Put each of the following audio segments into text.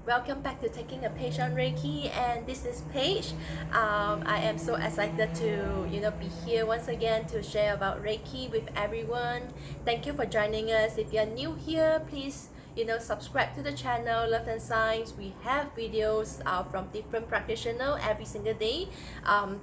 Welcome back to Taking a Page on Reiki, and this is Paige. I am so excited to be here once again to share about Reiki with everyone. Thank you for joining us. If you are new here, please subscribe to the channel. Love and Signs. We have videos from different practitioners every single day,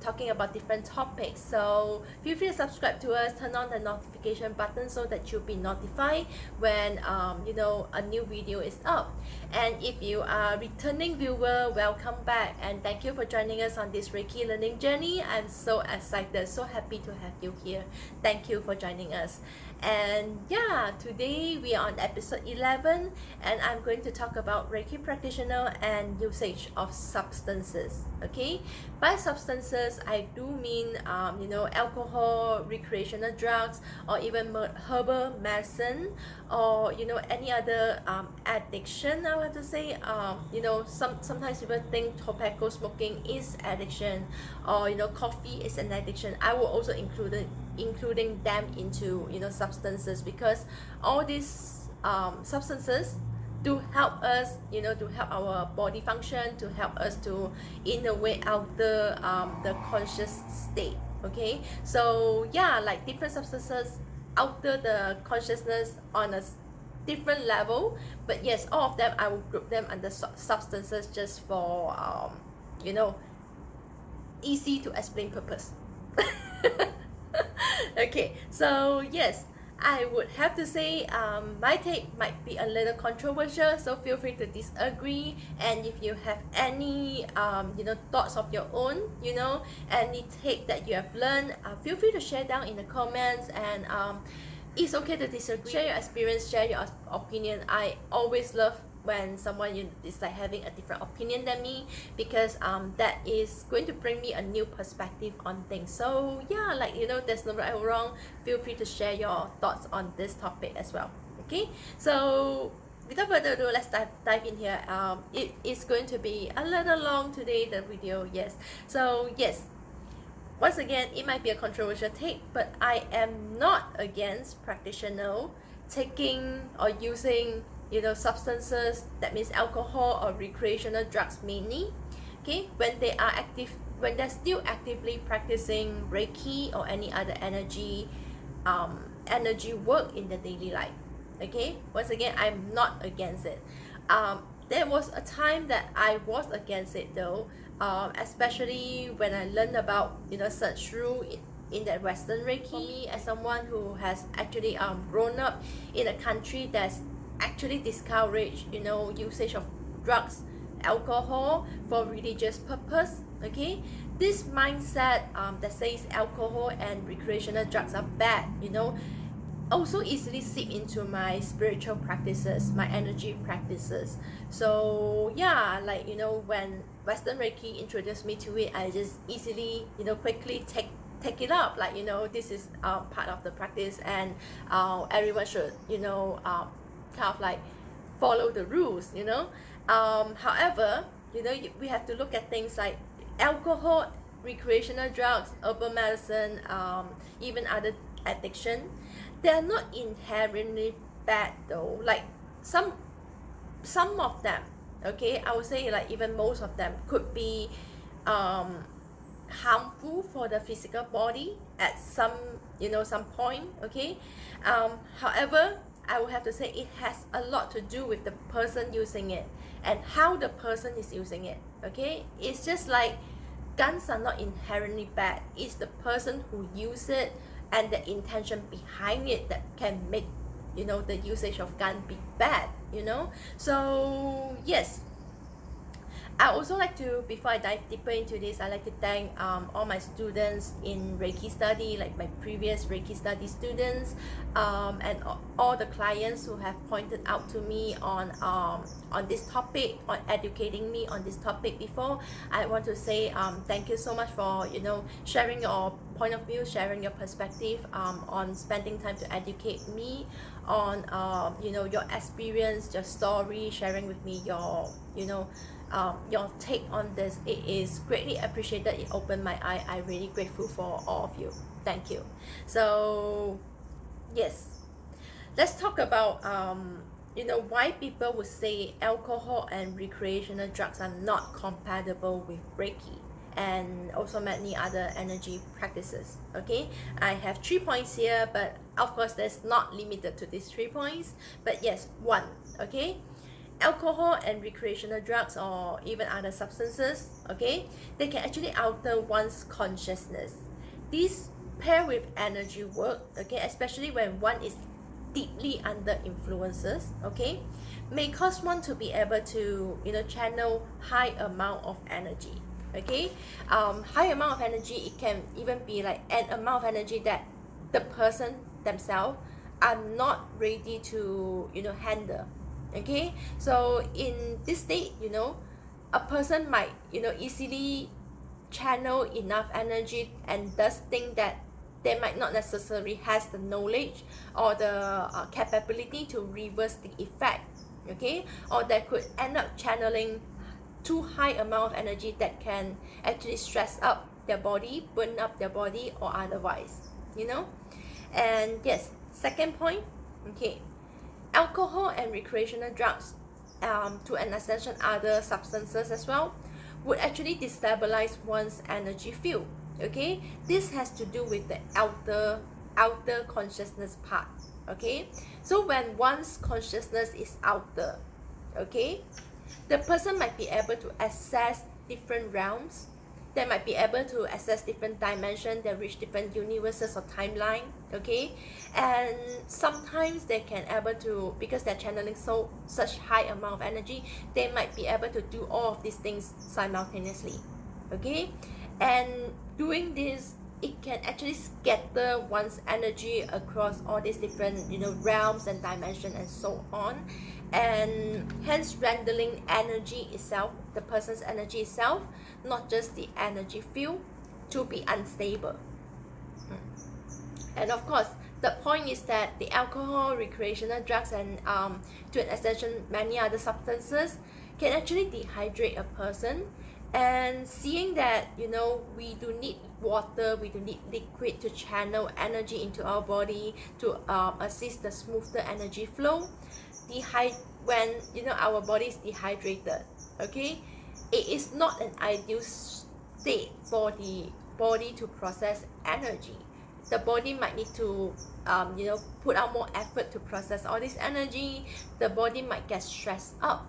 talking about different topics. So feel free to subscribe to us. Turn on the notification button so that you'll be notified when a new video is up. And if you are a returning viewer, welcome back and thank you for joining us on this Reiki learning journey. I'm so excited, so happy to have you here. Thank you for joining us. And yeah, today we are on episode 11, and I'm going to talk about Reiki Practitioner and usage of substances. Okay, by substances I do mean alcohol, recreational drugs, or even herbal medicine, or any other addiction. I have to say, sometimes people think tobacco smoking is addiction, or coffee is an addiction. I will also including them into substances, because all these substances to help us, to help our body function, to help us to in a way alter the conscious state. Okay, so yeah, like different substances alter the consciousness on a different level, but yes, all of them I will group them under substances just for easy to explain purpose. Okay, so yes, I would have to say my take might be a little controversial, so feel free to disagree. And if you have any thoughts of your own, any take that you have learned, feel free to share down in the comments. And it's okay to disagree. Share your experience, share your opinion. I always love when someone is like having a different opinion than me, because that is going to bring me a new perspective on things. So yeah, like there's no right or wrong. Feel free to share your thoughts on this topic as well. Okay, so without further ado, let's dive in here. It is going to be a little long today, the video. Yes, so yes, once again, it might be a controversial take, but I am not against practitioner taking or using substances, that means alcohol or recreational drugs mainly, okay, when they are active, when they're still actively practicing Reiki or any other energy work in the daily life. Okay, once again, I'm not against it. There was a time that I was against it though, especially when I learned about such rule in that Western Reiki. For me, as someone who has actually grown up in a country that's actually discourage usage of drugs, alcohol for religious purpose. Okay, this mindset that says alcohol and recreational drugs are bad also easily seep into my spiritual practices, my energy practices. So yeah, like when Western Reiki introduced me to it, I just easily quickly take it up, like this is part of the practice, and everyone should kind of like follow the rules. However, we have to look at things like alcohol, recreational drugs, herbal medicine, even other addiction. They are not inherently bad though. Like some of them, okay, I would say like even most of them could be harmful for the physical body at some point. Okay, however, I would have to say it has a lot to do with the person using it and how the person is using it. Okay, it's just like guns are not inherently bad. It's the person who uses it and the intention behind it that can make the usage of gun be bad. So yes, I also like to, before I dive deeper into this, I like to thank all my students in Reiki study, like my previous Reiki study students, and all the clients who have pointed out to me on this topic, on educating me on this topic before. I want to say thank you so much for sharing your point of view, sharing your perspective on spending time to educate me on your experience, your story, sharing with me your take on this. It is greatly appreciated. It opened my eye. I'm really grateful for all of you. Thank you. So yes, let's talk about why people would say alcohol and recreational drugs are not compatible with Reiki and also many other energy practices. Okay, I have 3 points here, but of course that's not limited to these 3 points, but yes, one. Okay, alcohol and recreational drugs or even other substances, okay, they can actually alter one's consciousness. These pair with energy work, okay, especially when one is deeply under influences, okay, may cause one to be able to channel high amount of energy. Okay, high amount of energy, it can even be like an amount of energy that the person themselves are not ready to handle. Okay, so in this state, a person might easily channel enough energy and does think that they might not necessarily has the knowledge or the capability to reverse the effect. Okay, or they could end up channeling too high amount of energy that can actually stress up their body, burn up their body, or otherwise. And yes, second point, okay, alcohol and recreational drugs, to an extension other substances as well, would actually destabilize one's energy field. Okay, this has to do with the outer consciousness part. Okay, so when one's consciousness is outer, okay, the person might be able to access different realms. They might be able to access different dimensions. They reach different universes or timeline. Okay, and sometimes they can able to, because they're channeling such high amount of energy, they might be able to do all of these things simultaneously. Okay, and doing this, it can actually scatter one's energy across all these different realms and dimensions and so on, and hence rendering energy itself, the person's energy itself, not just the energy field, to be unstable. And of course, the point is that the alcohol, recreational drugs, and to an extension many other substances can actually dehydrate a person. And seeing that we do need water, we do need liquid to channel energy into our body to assist the smoother energy flow. When our body is dehydrated, okay, it is not an ideal state for the body to process energy. The body might need to put out more effort to process all this energy. The body might get stressed up.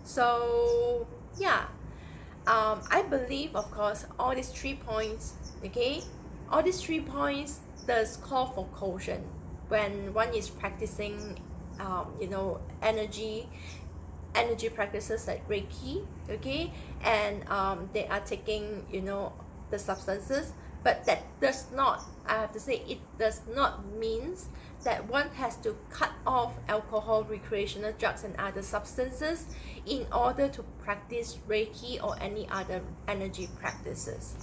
So yeah, I believe, of course, all these 3 points, okay, all these 3 points does call for caution when one is practicing energy practices like Reiki, okay, and they are taking the substances. But that does not, I have to say, it does not mean that one has to cut off alcohol, recreational drugs, and other substances in order to practice Reiki or any other energy practices.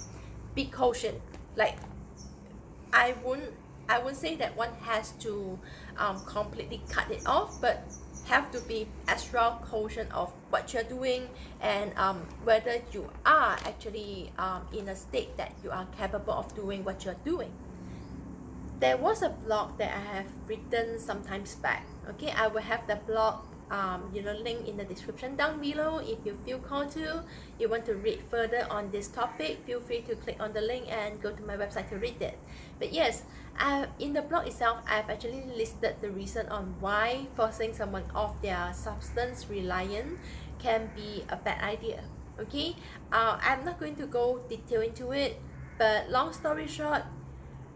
Be caution. Like, I wouldn't say that one has to completely cut it off, but have to be extra caution of what you're doing, and whether you are actually in a state that you are capable of doing what you're doing. There was a blog that I have written sometimes back. Okay, I will have the blog link in the description down below. If you feel called to, you want to read further on this topic, feel free to click on the link and go to my website to read it. But yes, in the blog itself, I've actually listed the reason on why forcing someone off their substance reliance can be a bad idea. Okay, I'm not going to go detail into it, but long story short,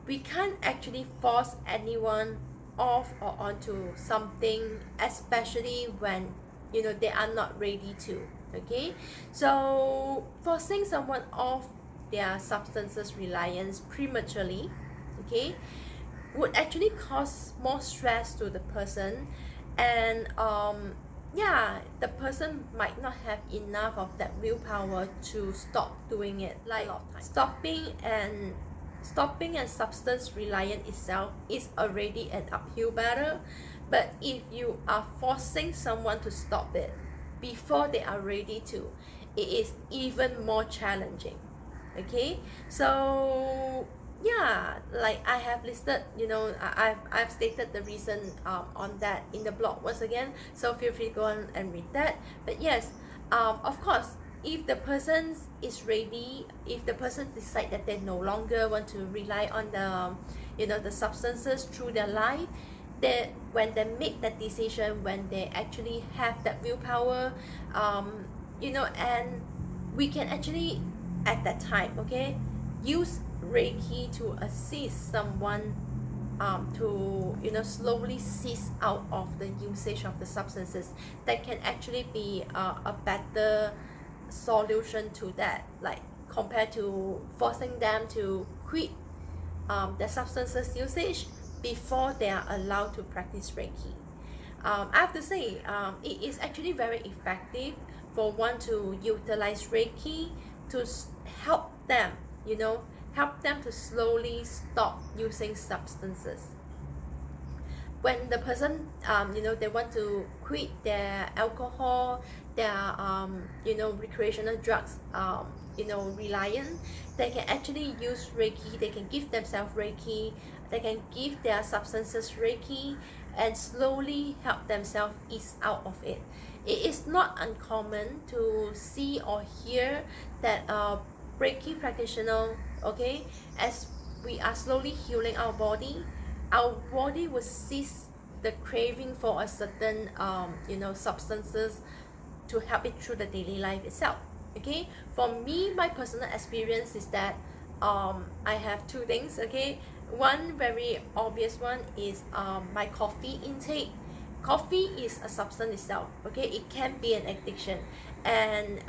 we can't actually force anyone off or onto something, especially when they are not ready to. Okay, so forcing someone off their substances reliance prematurely, okay, would actually cause more stress to the person, and the person might not have enough of that willpower to stop doing it. Like, stopping and substance reliance itself is already an uphill battle, but if you are forcing someone to stop it before they are ready to, it is even more challenging. Okay, so yeah, like I have listed, I've stated the reason on that in the blog once again, so feel free to go on and read that. But yes, of course, if the person is ready, if the person decide that they no longer want to rely on the substances through their life, that when they make that decision, when they actually have that willpower, and we can actually at that time, okay, use Reiki to assist someone to slowly cease out of the usage of the substances. That can actually be a better solution to that, like compared to forcing them to quit the substances usage before they are allowed to practice Reiki. I have to say, it is actually very effective for one to utilize Reiki to help them, help them to slowly stop using substances. When the person, they want to quit their alcohol, their, recreational drugs, reliant, they can actually use Reiki, they can give themselves Reiki, they can give their substances Reiki, and slowly help themselves ease out of it. It is not uncommon to see or hear that Reiki practitioner, okay, as we are slowly healing our body will cease the craving for a certain substances to help it through the daily life itself. Okay, for me, my personal experience is that I have two things. Okay, one very obvious one is my coffee intake. Coffee is a substance itself. Okay, it can be an addiction, and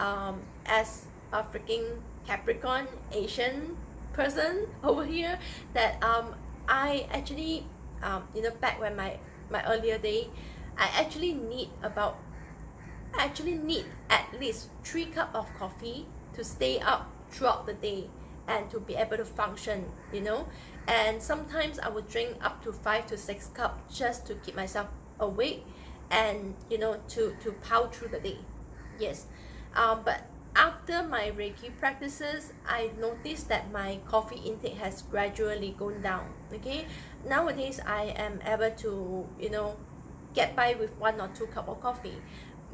as a freaking Capricorn Asian person over here, that I actually back when my earlier day, I actually need about I actually need at least 3 cups of coffee to stay up throughout the day and to be able to function. And sometimes I would drink up to 5 to 6 cups just to keep myself awake and to power through the day. Yes. But after my Reiki practices, I noticed that my coffee intake has gradually gone down. Okay, nowadays I am able to get by with 1 or 2 cups of coffee.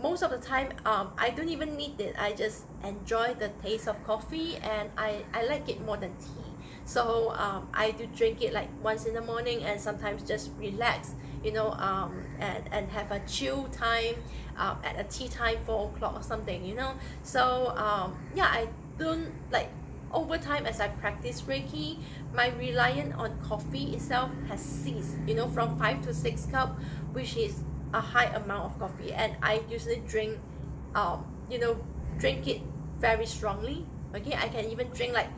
Most of the time, I don't even need it. I just enjoy the taste of coffee, and I like it more than tea. So I do drink it like once in the morning, and sometimes just relax, and have a chill time at a tea time, 4 o'clock or something. So yeah, I don't like, over time as I practice Reiki, my reliance on coffee itself has ceased, from 5 to 6 cups, which is a high amount of coffee. And I usually um, drink it very strongly. Okay, I can even drink like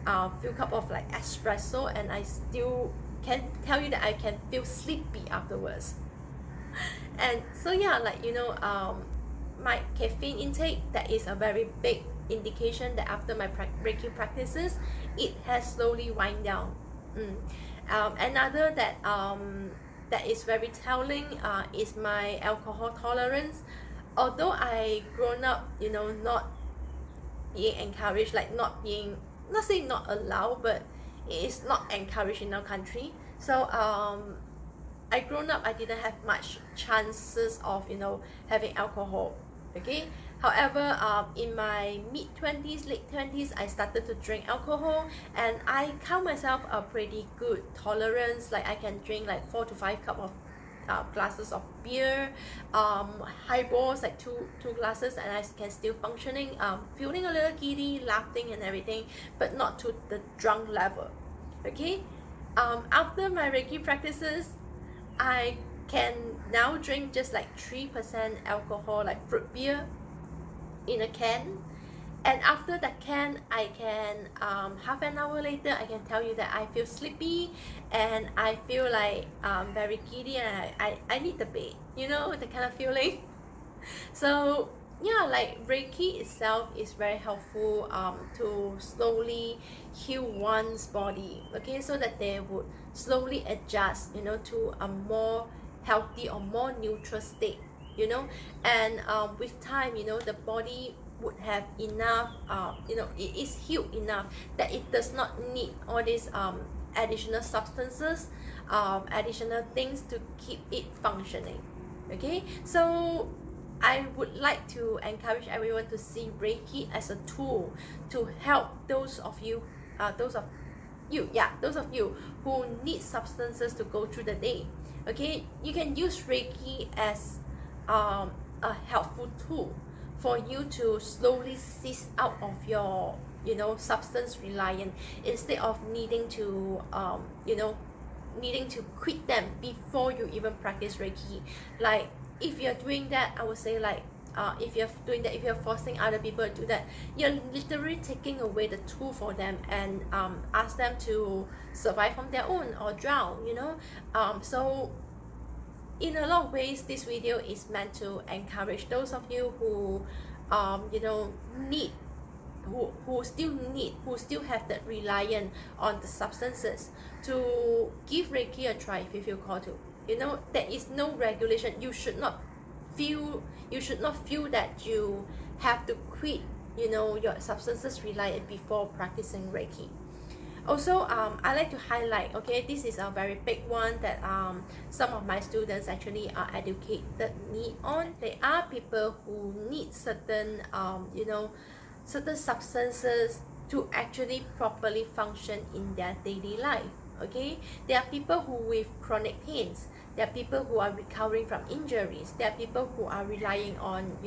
a few cups of like espresso, and I still can tell you that I can feel sleepy afterwards. And so yeah, like my caffeine intake, that is a very big indication that after my Reiki practices, it has slowly wind down. Another that is very telling is my alcohol tolerance. Although I grown up, not being encouraged, like not saying not allowed, but it is not encouraged in our country. So I grown up, I didn't have much chances of having alcohol. Okay, however, in my mid 20s, late 20s, I started to drink alcohol, and I count myself a pretty good tolerance. Like I can drink like 4 to 5 cups of glasses of beer, highballs, like two glasses, and I can still functioning, feeling a little giddy, laughing and everything, but not to the drunk level. Okay, after my Reiki practices, I can now drink just like 3% alcohol, like fruit beer in a can. And after that can, I can half an hour later, I can tell you that I feel sleepy, and I feel like very giddy, and I need the bed, the kind of feeling. So yeah, like Reiki itself is very helpful to slowly heal one's body. Okay, so that they would slowly adjust, to a more healthy or more neutral state. And with time, the body would have enough, it is healed enough that it does not need all these additional substances, additional things to keep it functioning. Okay, so I would like to encourage everyone to see Reiki as a tool to help those of you, those of you who need substances to go through the day. Okay, you can use Reiki as a helpful tool for you to slowly cease out of your, substance reliance, instead of needing to, needing to quit them before you even practice Reiki. Like, if you're doing that, I would say, like, if you're doing that, if you're forcing other people to do that, you're literally taking away the tool for them, and ask them to survive on their own or drown, so in a lot of ways, this video is meant to encourage those of you who need, who still have that reliance on the substances, to give Reiki a try if you feel called to. There is no regulation. You should not feel that you have to quit, your substances reliance before practicing Reiki. Also, I like to highlight, okay, this is a very big one that some of my students actually are educated me on. There are people who need certain, certain substances to actually properly function in their daily life. Okay, there are people who with chronic pains. There are people who are recovering from injuries. There are people who are relying on,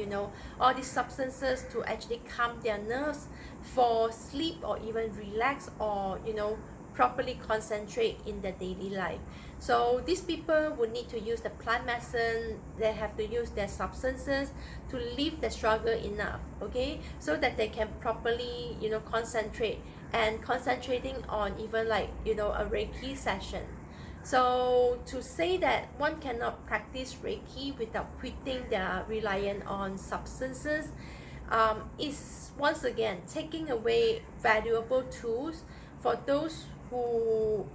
all these substances to actually calm their nerves for sleep, or even relax, or, properly concentrate in their daily life. So these people would need to use the plant medicine. They have to use their substances to leave the struggle enough, okay, so that they can properly, concentrate, and concentrating on even like, a Reiki session. So to say that one cannot practice Reiki without quitting their reliance on substances, is once again taking away valuable tools for those who,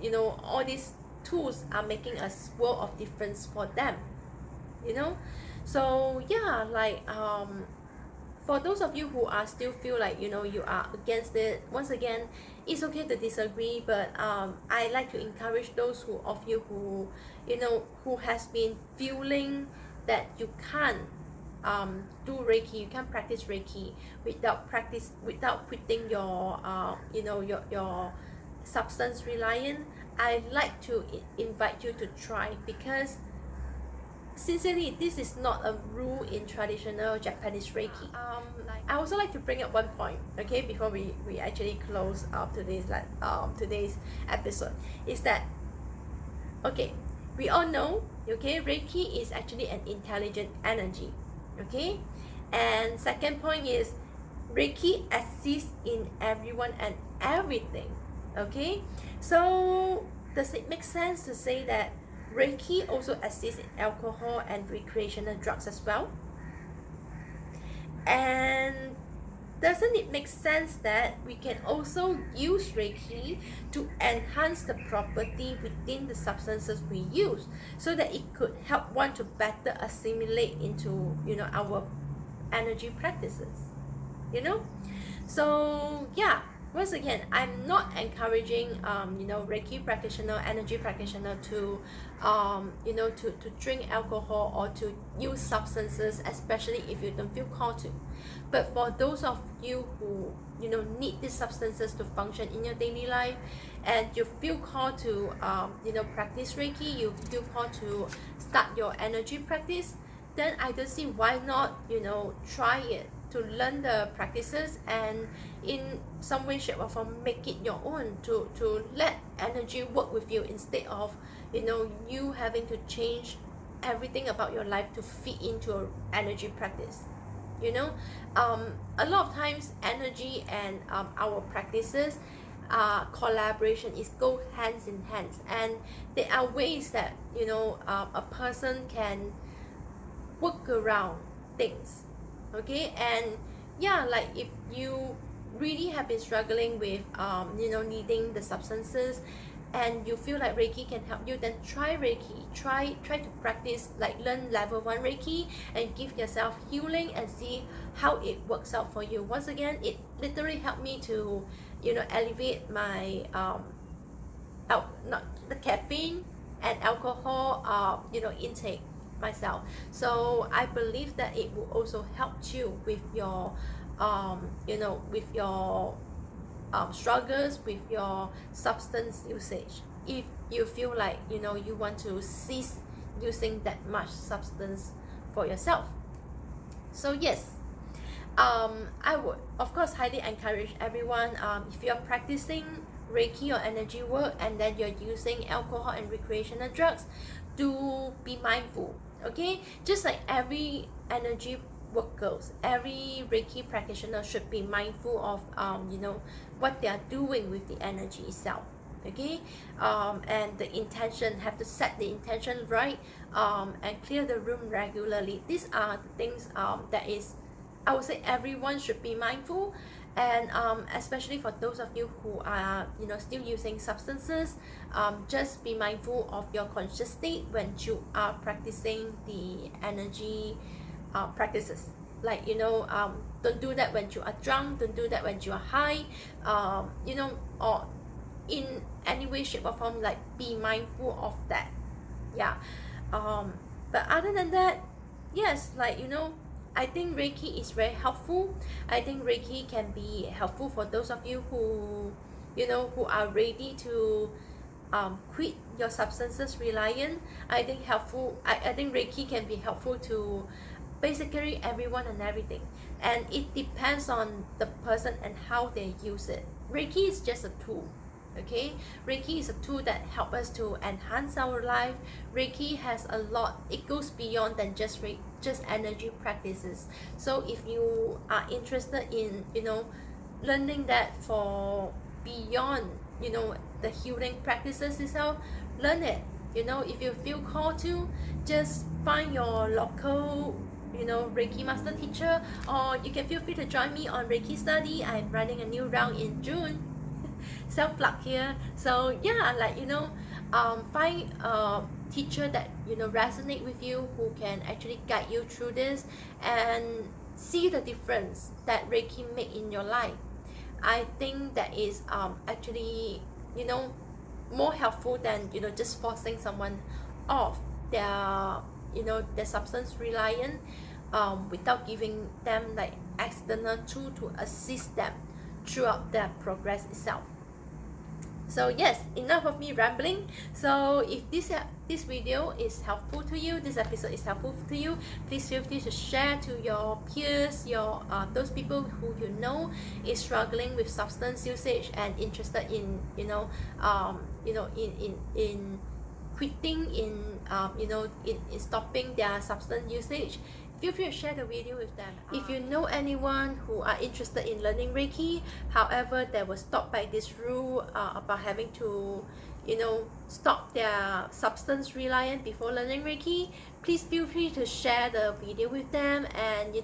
all these tools are making a world of difference for them. So yeah, like, for those of you who are still feel like, you are against it, once again, it's okay to disagree, but I like to encourage those of you who, who has been feeling that you can't do Reiki, you can't practice Reiki without quitting your, your substance reliance. I like to invite you to try, because sincerely, this is not a rule in traditional Japanese Reiki. I also like to bring up one point, okay, before we actually close up today's episode, is that, okay, we all know, okay, Reiki is actually an intelligent energy, okay, and second point is Reiki assists in everyone and everything, okay. So does it make sense to say that Reiki also assists in alcohol and recreational drugs as well? And doesn't it make sense that we can also use Reiki to enhance the property within the substances we use, so that it could help one to better assimilate into, our energy practices, So yeah, once again, I'm not encouraging, Reiki practitioner, energy practitioner to, to drink alcohol or to use substances, especially if you don't feel called to. But for those of you who, need these substances to function in your daily life, and you feel called to, practice Reiki, you feel called to start your energy practice, then I don't see why not, try it, to learn the practices, and in some way, shape or form, make it your own, to let energy work with you, instead of, you having to change everything about your life to fit into an energy practice. A lot of times energy and our practices, collaboration is go hands in hands, and there are ways that, a person can work around things, okay. And yeah, like, if you really have been struggling with, needing the substances, and you feel like Reiki can help you, then try Reiki. Try to practice, like learn level 1 Reiki and give yourself healing and see how it works out for you. Once again, it literally helped me to, elevate my not the caffeine and alcohol intake myself. So I believe that it will also help you with your with your struggles with your substance usage, if you feel like you want to cease using that much substance for yourself. So yes, I would of course highly encourage everyone, if you're practicing Reiki or energy work and then you're using alcohol and recreational drugs, do be mindful. Okay, just like every energy workers, every Reiki practitioner should be mindful of what they are doing with the energy itself. Okay, and the intention, have to set the intention right, and clear the room regularly. These are the things that is, I would say, everyone should be mindful. And especially for those of you who are still using substances, just be mindful of your conscious state when you are practicing the energy practices. Like don't do that when you are drunk, don't do that when you are high, or in any way, shape or form. Like, be mindful of that. Yeah. But other than that, yes, like I think Reiki is very helpful. I think Reiki can be helpful for those of you who who are ready to quit your substances reliance. I think Reiki can be helpful to basically everyone and everything, and it depends on the person and how they use it. Reiki is just a tool. Okay, Reiki is a tool that helps us to enhance our life. Reiki has a lot, it goes beyond than just energy practices. So if you are interested in learning that for beyond the healing practices itself, learn it. If you feel called to, just find your local Reiki master teacher, or you can feel free to join me on Reiki study. I'm running a new round in June. Self plug here. So yeah, like find a teacher that resonate with you, who can actually guide you through this and see the difference that Reiki make in your life. I think that is actually more helpful than just forcing someone off their their substance reliance, without giving them like external tool to assist them throughout their progress itself. So yes, enough of me rambling. So if this video is helpful to you, this episode is helpful to you, please feel free to share to your peers, your those people who is struggling with substance usage and interested in in quitting, in stopping their substance usage. Feel free to share the video with them. If you know anyone who are interested in learning Reiki, however they were stopped by this rule about having to stop their substance reliance before learning Reiki, please feel free to share the video with them. And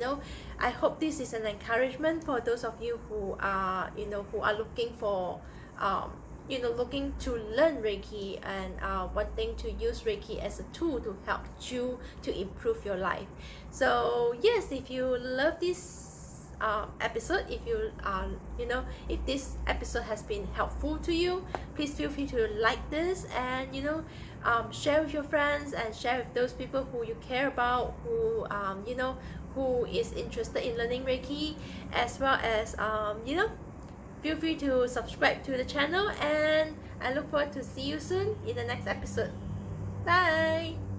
I hope this is an encouragement for those of you who are who are looking for looking to learn Reiki and wanting to use Reiki as a tool to help you to improve your life. So yes, if you love this episode, if you if this episode has been helpful to you, please feel free to like this and share with your friends and share with those people who you care about, who who is interested in learning Reiki, as well as feel free to subscribe to the channel, and I look forward to see you soon in the next episode. Bye!